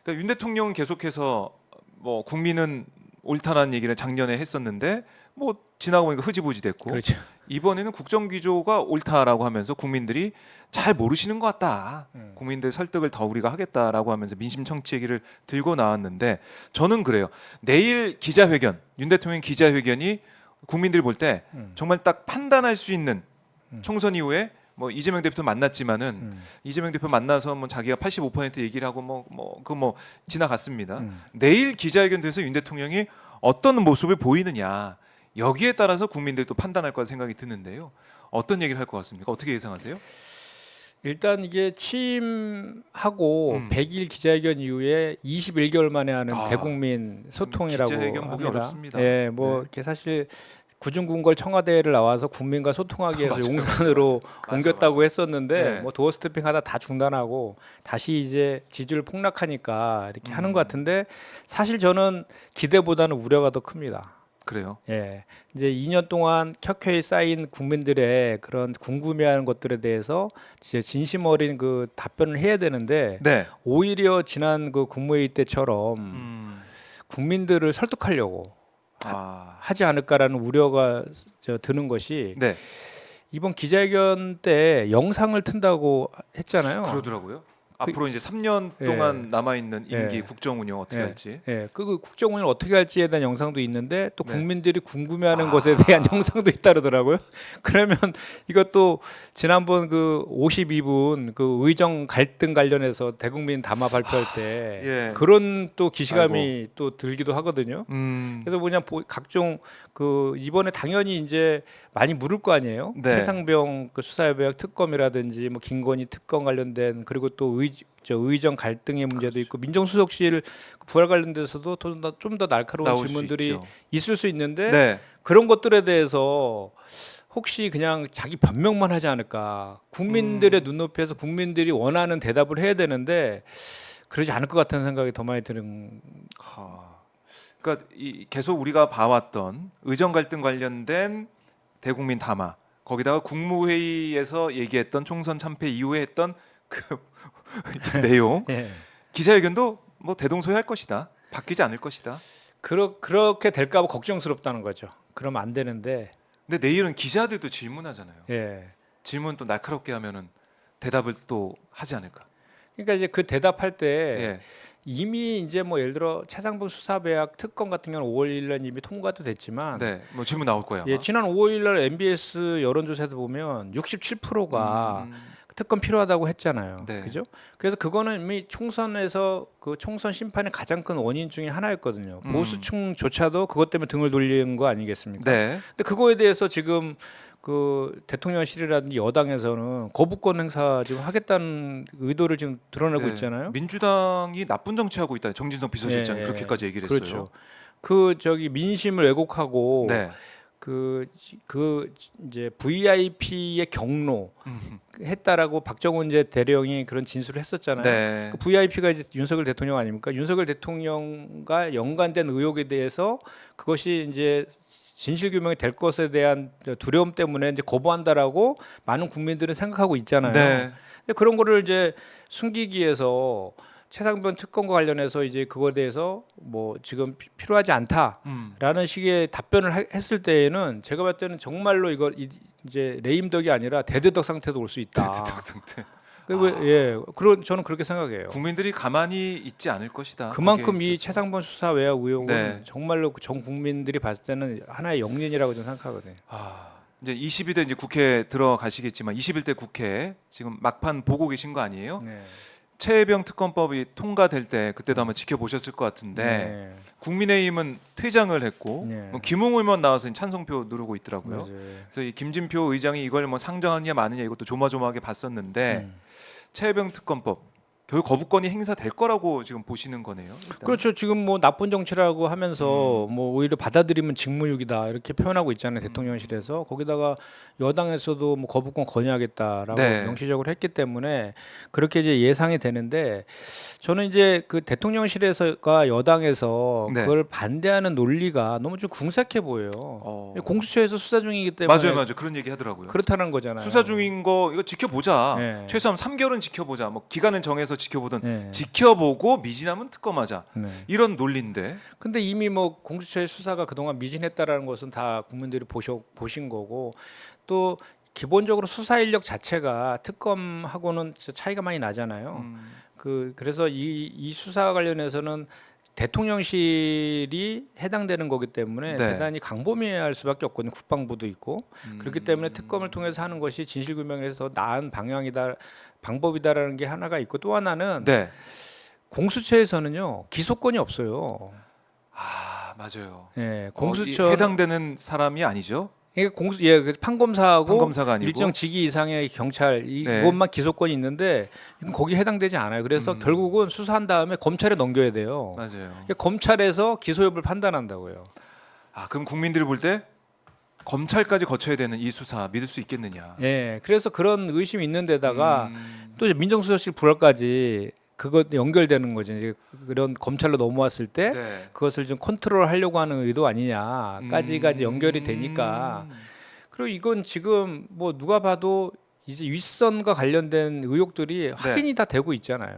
그러니까 윤 대통령은 계속해서 뭐 국민은 옳다는 얘기를 작년에 했었는데 뭐 지나고 보니까 흐지부지 됐고 그렇죠. 이번에는 국정기조가 옳다라고 하면서 국민들이 잘 모르시는 것 같다. 국민들 설득을 더 우리가 하겠다라고 하면서 민심 청취 얘기를 들고 나왔는데 저는 그래요. 내일 기자회견, 윤 대통령 기자회견이 국민들이 볼 때 정말 딱 판단할 수 있는 총선 이후에 뭐 이재명 대표 만났지만은 이재명 대표 만나서 뭐 자기가 85% 얘기를 하고 뭐 지나갔습니다. 내일 기자회견 돼서 윤 대통령이 어떤 모습을 보이느냐 여기에 따라서 국민들이 또 판단할 거라 생각이 드는데요. 어떤 얘기를 할 것 같습니까? 어떻게 예상하세요? 일단 이게 취임하고 100일 기자회견 이후에 21개월 만에 하는 대국민 소통이라고 기자회견 보기 합니다. 어렵습니다. 예, 뭐 네. 이렇게 사실 구중궁궐 청와대를 나와서 국민과 소통하기 위해서 맞아요. 용산으로 맞아요. 옮겼다고 맞아요. 했었는데 네. 뭐 도어 스태핑하다 다 중단하고 다시 이제 지지율 폭락하니까 이렇게 하는 것 같은데 사실 저는 기대보다는 우려가 더 큽니다. 그래요. 예, 이제 2년 동안 켜켜이 쌓인 국민들의 그런 궁금해하는 것들에 대해서 이제 진심 어린 그 답변을 해야 되는데 네. 오히려 지난 그 국무회의 때처럼 국민들을 설득하려고 하지 않을까라는 우려가 드는 것이 네. 이번 기자회견 때 영상을 튼다고 했잖아요. 그러더라고요. 앞으로 이제 3년 동안 남아 있는 임기 예. 국정 운영 어떻게 할지. 예, 그 국정 운영을 어떻게 할지에 대한 영상도 있는데 또 네. 국민들이 궁금해하는 것에 대한 영상도 있다더라고요. 그러면 이것도 지난번 그 52분 그 의정 갈등 관련해서 대국민 담화 발표할 때 예. 그런 또 기시감이 또 들기도 하거든요. 그래서 뭐냐 각종 그 이번에 당연히 이제 많이 물을 거 아니에요. 네. 최상병 그 수사협약 특검이라든지 뭐 김건희 특검 관련된 그리고 또 의정 갈등의 문제도 있고 민정수석실 부활 관련돼서도 좀 더 날카로운 나올 수 질문들이 있죠. 있을 수 있는데 네. 그런 것들에 대해서 혹시 그냥 자기 변명만 하지 않을까? 국민들의 눈높이에서 국민들이 원하는 대답을 해야 되는데 그러지 않을 것 같다는 생각이 더 많이 드는. 그러니까 계속 우리가 봐왔던 의정 갈등 관련된 대국민 담화 거기다가 국무회의에서 얘기했던 총선 참패 이후에 했던 그 내용 예. 기자회견도 뭐 대동소이할 것이다. 바뀌지 않을 것이다. 그렇게 될까봐 걱정스럽다는 거죠. 그러면 안 되는데. 근데 내일은 기자들도 질문하잖아요. 예. 질문 또 날카롭게 하면은 대답을 또 하지 않을까. 그러니까 이제 그 대답할 때 예. 이미 이제 뭐 예를 들어 최상분 수사배약 특검 같은 경우는 5월 1일 날 이미 통과도 됐지만 네. 뭐 질문 나올 거야. 예, 지난 5월 1일 날 MBS 여론조사에서 보면 67%가 특검 필요하다고 했잖아요. 네. 그죠? 그래서 그거는 이미 총선에서 그 총선 심판의 가장 큰 원인 중에 하나였거든요. 보수층조차도 그것 때문에 등을 돌리는 거 아니겠습니까? 네. 근데 그거에 대해서 지금 그 대통령실이라든지 여당에서는 거부권 행사 지금 하겠다는 의도를 지금 드러내고 네. 있잖아요. 민주당이 나쁜 정치하고 있다. 정진석 비서실장이 예, 그렇게까지 얘기를 했어요. 그렇죠. 그 저기 민심을 왜곡하고 네. 그 이제 VIP의 경로 했다라고 박정훈 이제 대령이 그런 진술을 했었잖아요. 네. 그 VIP가 이제 윤석열 대통령 아닙니까? 윤석열 대통령과 연관된 의혹에 대해서 그것이 이제 진실 규명이 될 것에 대한 두려움 때문에 이제 거부한다라고 많은 국민들은 생각하고 있잖아요. 네. 근데 그런 거를 이제 숨기기 위해서 최상병 특검과 관련해서 이제 그거에 대해서 뭐 지금 필요하지 않다라는 식의 답변을 했을 때에는 제가 봤을 때는 정말로 이거 이제 레임덕이 아니라 대대덕 상태도 올 수 있다. 대대적 상태. 예, 그런 저는 그렇게 생각해요. 국민들이 가만히 있지 않을 것이다. 그만큼 거기에 이 있어서. 최상병 수사 외압 의혹은 네. 정말로 전 국민들이 봤을 때는 하나의 영린이라고 저는 생각하거든요. 이제 22대 이제 국회 들어가시겠지만 21대 국회 지금 막판 보고 계신 거 아니에요? 네. 최혜병 특검법이 통과될 때 그때도 한번 지켜보셨을 것 같은데 네. 국민의힘은 퇴장을 했고 네. 뭐 김웅 의원 나와서 찬성표 누르고 있더라고요. 맞아요. 그래서 이 김진표 의장이 이걸 뭐 상정하느냐 마느냐 이것도 조마조마하게 봤었는데 최혜병 특검법 결국 거부권이 행사될 거라고 지금 보시는 거네요. 일단. 그렇죠. 지금 뭐 나쁜 정치라고 하면서 뭐 오히려 받아들이면 직무유기다 이렇게 표현하고 있잖아요. 대통령실에서 거기다가 여당에서도 뭐 거부권 건의하겠다라고 네. 명시적으로 했기 때문에 그렇게 이제 예상이 되는데 저는 이제 그 대통령실에서가 여당에서 네. 그걸 반대하는 논리가 너무 좀 궁색해 보여요. 공수처에서 수사 중이기 때문에 맞아요. 그런 얘기 하더라고요. 그렇다는 거잖아요. 수사 중인 거 이거 지켜보자. 네. 최소한 3개월은 지켜보자. 뭐 기간을 정해서 옆에서 지켜보던 네. 지켜보고 미진하면 특검하자 네. 이런 논리인데. 근데 이미 뭐 공수처의 수사가 그동안 미진했다라는 것은 다 국민들이 보신 거고 또 기본적으로 수사 인력 자체가 특검하고는 진짜 차이가 많이 나잖아요. 그래서 이 수사 관련해서는 대통령실이 해당되는 거기 때문에 네. 대단히 강범위할 수밖에 없거든요. 국방부도 있고 그렇기 때문에 특검을 통해서 하는 것이 진실규명에서 더 나은 방법이다라는 게 하나가 있고 또 하나는 네. 공수처에서는요 기소권이 없어요. 아 맞아요. 예, 공수처 해당되는 사람이 아니죠. 이게 그 판검사하고 판검사가 아니고 일정 직위 이상의 경찰 네. 이것만 기소권이 있는데 이건 거기 해당되지 않아요. 그래서 결국은 수사한 다음에 검찰에 넘겨야 돼요. 맞아요. 검찰에서 기소 여부를 판단한다고요. 아 그럼 국민들이 볼 때 검찰까지 거쳐야 되는 이 수사 믿을 수 있겠느냐? 예, 그래서 그런 의심이 있는 데다가 또 이제 민정수석실 불화까지 그것 연결되는 거죠. 이제 그런 검찰로 넘어왔을 때 네. 그것을 좀 컨트롤하려고 하는 의도 아니냐까지까지 연결이 되니까 그리고 이건 지금 뭐 누가 봐도 이제 윗선과 관련된 의혹들이 확인이 다 되고 있잖아요.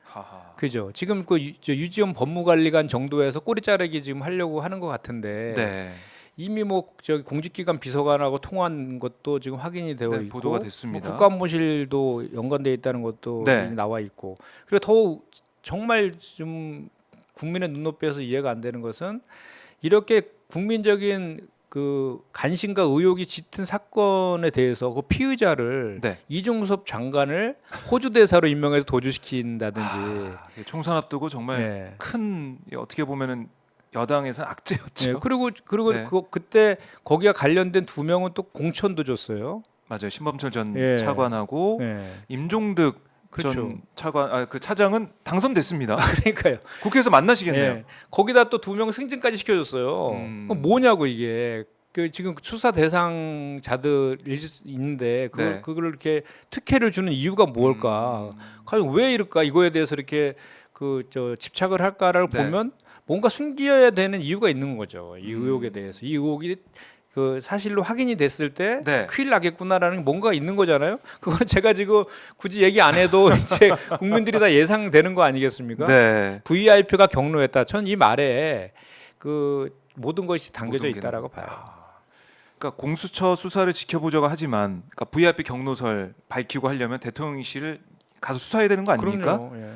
하하. 그죠? 지금 그 유지원 법무관리관 정도에서 꼬리 자르기 지금 하려고 하는 것 같은데 네. 이미 뭐 저기 공직기관 비서관하고 통화한 것도 지금 확인이 되어 네, 있고 보도가 됐습니다. 뭐 국가안보실도 연관되어 있다는 것도 네. 이미 나와 있고 그리고 더 정말 좀 국민의 눈높이에서 이해가 안 되는 것은 이렇게 국민적인 그 관심과 의혹이 짙은 사건에 대해서 그 피의자를 네. 이중섭 장관을 호주 대사로 임명해서 도주시킨다든지 총선 앞두고 정말 네. 큰 어떻게 보면은 여당에서는 악재였죠. 네, 그리고 네. 그때 거기와 관련된 두 명은 또 공천도 줬어요. 맞아요. 신범철 전 예. 차관하고 네. 임종득 그렇죠. 전 차관 그 차장은 당선됐습니다. 그러니까요. 국회에서 만나시겠네요. 네. 거기다 또 두 명 승진까지 시켜줬어요. 그럼 뭐냐고 이게 그 지금 수사 대상자들이 있는데 네. 그걸 이렇게 특혜를 주는 이유가 뭘까? 과연 왜 이럴까? 이거에 대해서 이렇게 집착을 할까를 네. 보면 뭔가 숨겨야 되는 이유가 있는 거죠. 이 의혹에 대해서 이 의혹이 그 사실로 확인이 됐을 때 네. 큰일 나겠구나라는 뭔가 있는 거잖아요. 그건 제가 지금 굳이 얘기 안 해도 이제 국민들이 다 예상되는 거 아니겠습니까? 네. VIP가 경로했다. 전 이 말에 그 모든 것이 담겨져 모든 게 있다라고 봐요. 그러니까 공수처 수사를 지켜보자고 하지만 그러니까 VIP 경로설 밝히고 하려면 대통령실을 가서 수사해야 되는 거 아닙니까? 그럼요. 예.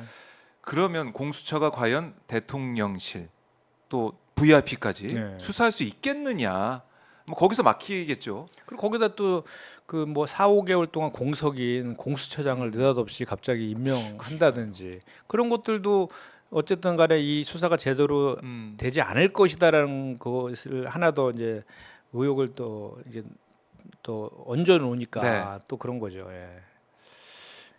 그러면 공수처가 과연 대통령실 또 VIP까지 네. 수사할 수 있겠느냐? 뭐 거기서 막히겠죠. 그리고 거기다 또 그 뭐 4, 5개월 동안 공석인 공수처장을 느닷없이 갑자기 임명한다든지 그런 것들도 어쨌든 간에 이 수사가 제대로 되지 않을 것이다라는 것을 하나 더 이제 의혹을 또 이제 또 얹어 놓으니까 네. 또 그런 거죠. 예.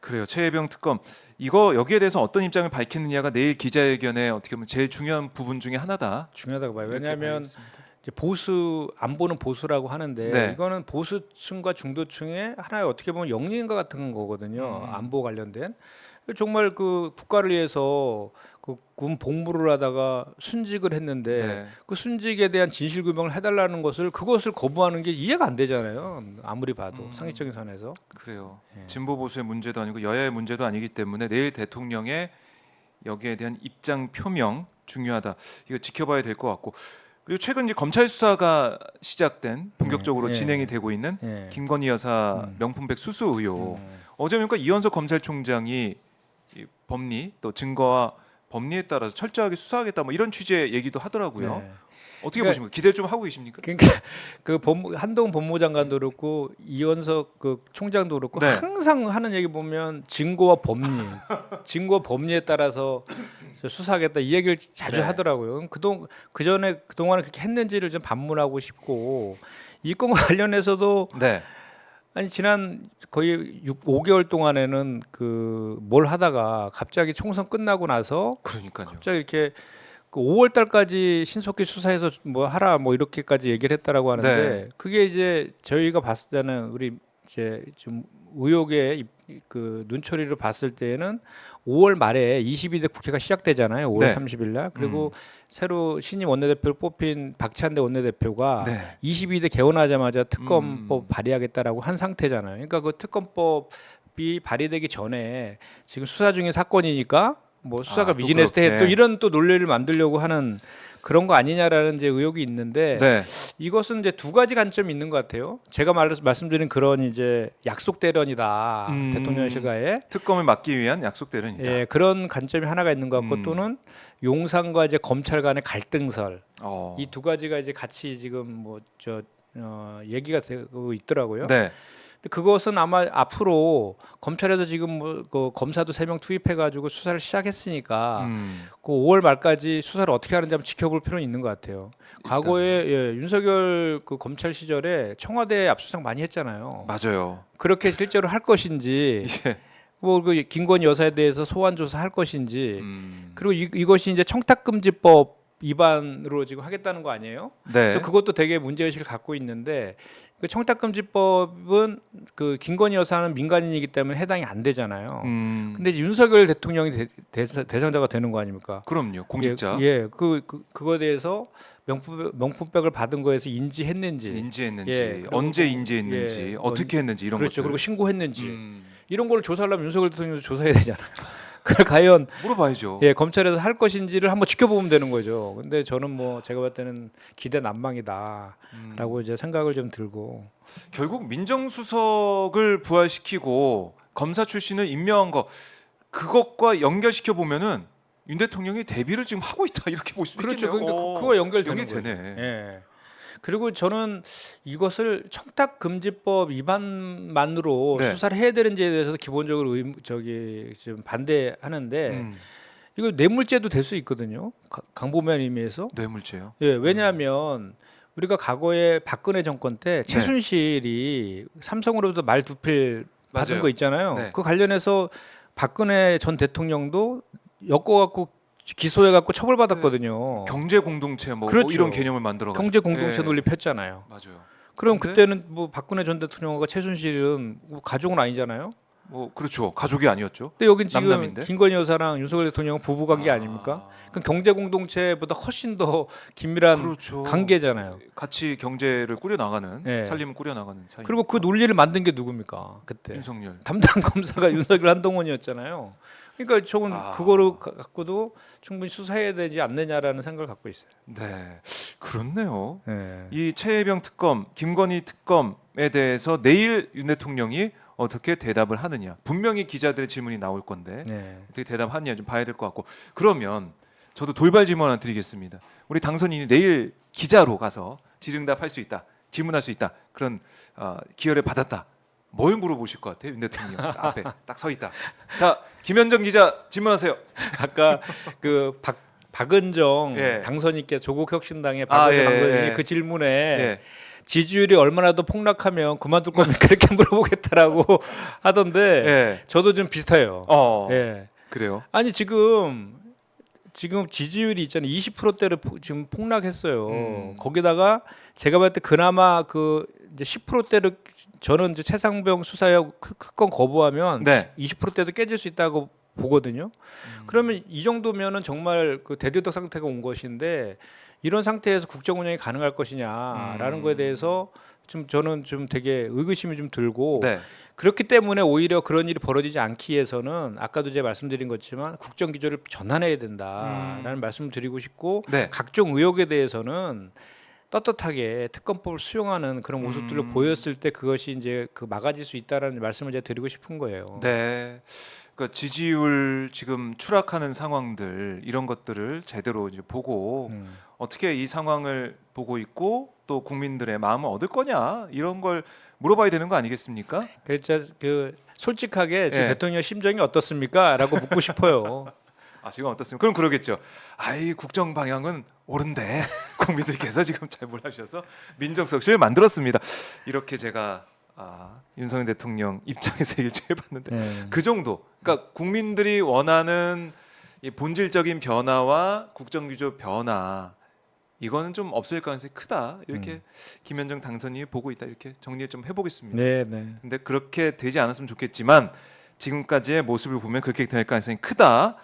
그래요. 최혜병 특검 이거 여기에 대해서 어떤 입장을 밝히느냐가 내일 기자회견에 어떻게 보면 제일 중요한 부분 중에 하나다. 중요하다고 봐요. 이렇게 왜냐하면 봐야겠습니다. 이제 보수 안보는 보수라고 하는데 네. 이거는 보수층과 중도층의 하나의 어떻게 보면 영리인과 같은 거거든요. 안보 관련된 정말 그 국가를 위해서 그 군 복무를 하다가 순직을 했는데 네. 그 순직에 대한 진실 규명을 해달라는 그것을 거부하는 게 이해가 안 되잖아요. 아무리 봐도 상식적인 선에서. 그래요. 예. 진보 보수의 문제도 아니고 여야의 문제도 아니기 때문에 내일 대통령의 여기에 대한 입장 표명 중요하다. 이거 지켜봐야 될 것 같고 그리고 최근 이제 검찰 수사가 시작된 본격적으로 예. 진행이 되고 있는 예. 김건희 여사 명품백 수수 의혹. 어제 보니까 이현석 검찰총장이 이 법리 또 증거와 법리에 따라서 철저하게 수사하겠다 뭐 이런 취지의 얘기도 하더라고요. 네. 어떻게 그러니까 보십니까? 기대 좀 하고 계십니까? 그러니까 그 한동훈 법무장관도 그렇고 이현석 그 총장도 그렇고 네. 항상 하는 얘기 보면 증거와 법리에 따라서 수사하겠다 이 얘기를 자주 네. 하더라고요. 그전에 그동안에 그렇게 했는지를 좀 반문하고 싶고 이 건과 관련해서도 네. 아니 지난 거의 5개월 동안에는 그 뭘 하다가 갑자기 총선 끝나고 나서 그러니까요. 갑자기 이렇게 그 5월 달까지 신속히 수사해서 뭐 하라 뭐 이렇게까지 얘기를 했다라고 하는데 네. 그게 이제 저희가 봤을 때는 우리 이제 좀 의혹의 그 눈초리를 봤을 때는 5월 말에 22대 국회가 시작되잖아요. 5월 네. 30일 날. 그리고 새로 신임 원내대표를 뽑힌 박찬대 원내대표가 네. 22대 개원하자마자 특검법 발의하겠다라고 한 상태잖아요. 그러니까 그 특검법 법이 발의되기 전에 지금 수사 중인 사건이니까 뭐 수사가 또 미진했을 때 또 그렇게. 이런 또 논리를 만들려고 하는 그런 거 아니냐라는 이제 의혹이 있는데 네. 이것은 이제 두 가지 관점이 있는 것 같아요. 제가 말씀드린 그런 이제 약속 대련이다 대통령실과의 특검을 막기 위한 약속 대련이다. 예, 그런 관점이 하나가 있는 것 같고 또는 용산과 이제 검찰 간의 갈등설 이 두 가지가 이제 같이 지금 뭐 얘기가 되고 있더라고요. 네. 근데 그것은 아마 앞으로 검찰에서 지금 뭐 그 검사도 3명 투입해가지고 수사를 시작했으니까 그 5월 말까지 수사를 어떻게 하는지 한번 지켜볼 필요는 있는 것 같아요. 과거에 윤석열 그 검찰 시절에 청와대 압수수색 많이 했잖아요. 맞아요. 그렇게 실제로 할 것인지 예. 뭐 그 김건희 여사에 대해서 소환 조사할 것인지 그리고 이것이 이제 청탁금지법 위반으로 지금 하겠다는 거 아니에요? 네. 그래서 그것도 되게 문제의식을 갖고 있는데 그 청탁금지법은 그 김건희 여사는 민간인이기 때문에 해당이 안 되잖아요. 근데 이제 윤석열 대통령이 대상자가 되는 거 아닙니까? 그럼요. 공직자. 그거에 대해서 명품백을 받은 거에서 인지했는지, 인지했는지, 그리고 언제 뭐, 인지했는지, 어떻게 했는지 이런 그렇죠. 것들. 그리고 신고했는지 이런 걸 조사하려면 윤석열 대통령도 조사해야 되잖아요. 그걸 과연 물어봐야죠. 검찰에서 할 것인지를 한번 지켜보면 되는 거죠. 근데 저는 뭐 제가 봤을 때는 기대 난망이다라고 이제 생각을 좀 들고 결국 민정수석을 부활시키고 검사 출신을 임명한 거 그것과 연결시켜 보면은 윤 대통령이 대비를 지금 하고 있다 이렇게 볼 수 그렇죠. 있겠네요. 그러니까 그거 연결되는 연결되네. 거죠. 예. 그리고 저는 이것을 청탁금지법 위반만으로 네. 수사를 해야 되는지에 대해서 기본적으로 좀 반대하는데 이거 뇌물죄도 될 수 있거든요. 강범면 의미에서. 뇌물죄요. 예, 왜냐하면 우리가 과거에 박근혜 정권 때 최순실이 삼성으로부터 말 두 필 받은 맞아요. 거 있잖아요. 네. 그 관련해서 박근혜 전 대통령도 엮어갖고 기소해갖고 처벌받았거든요. 경제 공동체 뭐, 그렇죠. 뭐 이런 개념을 만들어 경제 공동체 논리 폈잖아요. 맞아요. 그럼 근데? 그때는 뭐 박근혜 전 대통령과 최순실은 뭐 가족은 아니잖아요. 뭐 그렇죠. 가족이 아니었죠. 근데 여긴 지금 남남인데? 김건희 여사랑 윤석열 대통령은 부부 관계 아닙니까? 그럼 경제 공동체보다 훨씬 더 긴밀한 그렇죠. 관계잖아요. 같이 경제를 꾸려 나가는 예. 살림을 꾸려 나가는 사이. 그리고 그 논리를 만든 게 누굽니까? 그때 윤석열. 담당 검사가 윤석열 한동훈이었잖아요. 그러니까 저건 그거를 갖고도 충분히 수사해야 되지 않느냐라는 생각을 갖고 있어요. 네, 그렇네요. 네. 이 최혜병 특검, 김건희 특검에 대해서 내일 윤 대통령이 어떻게 대답을 하느냐. 분명히 기자들의 질문이 나올 건데 네. 어떻게 대답하느냐 좀 봐야 될 것 같고. 그러면 저도 돌발 질문 하나 드리겠습니다. 우리 당선인이 내일 기자로 가서 질응답할 수 있다, 질문할 수 있다 그런 기회를 받았다. 뭘 물어보실 것 같아요, 윤 대통령 앞에 딱 서 있다. 자, 김현정 기자 질문하세요. 아까 그 박은정 예. 당선인께 조국혁신당의 박은정 당선인이 그 질문에 예. 지지율이 얼마나 더 폭락하면 그만둘 겁니까? 그렇게 물어보겠다라고 하던데 예. 저도 좀 비슷해요. 예. 그래요. 아니 지금 지지율이 있잖아요. 20%대를 지금 폭락했어요. 거기다가 제가 봤을 때 그나마 그 이제 10%대를 저는 이제 최상병 수사하고 특검 거부하면 네. 20%대도 깨질 수 있다고 보거든요. 그러면 이 정도면은 정말 그 대두덕 상태가 온 것인데 이런 상태에서 국정 운영이 가능할 것이냐라는 거에 대해서 좀 저는 좀 되게 의구심이 좀 들고 네. 그렇기 때문에 오히려 그런 일이 벌어지지 않기 위해서는 아까도 제가 말씀드린 것지만 국정 기조를 전환해야 된다라는 말씀을 드리고 싶고 네. 각종 의혹에 대해서는 떳떳하게 특검법을 수용하는 그런 모습들을 보였을 때 그것이 이제 그 막아질 수 있다라는 말씀을 제가 드리고 싶은 거예요. 네. 그러니까 지지율 지금 추락하는 상황들 이런 것들을 제대로 이제 보고 어떻게 이 상황을 보고 있고 또 국민들의 마음을 얻을 거냐 이런 걸 물어봐야 되는 거 아니겠습니까? 그래서 그 솔직하게 지금 예. 대통령 심정이 어떻습니까?라고 묻고 싶어요. 지금 어떻습니까? 그럼 그러겠죠. 국정 방향은 옳은데 국민들께서 지금 잘 몰라주셔서 민정수석실을 만들었습니다. 이렇게 제가 윤석열 대통령 입장에서 일주해봤는데 그 정도. 그러니까 국민들이 원하는 이 본질적인 변화와 국정기조 변화 이거는 좀 없을 가능성이 크다. 이렇게 김현정 당선인이 보고 있다. 이렇게 정리 좀 해보겠습니다. 네. 근데 그렇게 되지 않았으면 좋겠지만 지금까지의 모습을 보면 그렇게 될 가능성이 크다.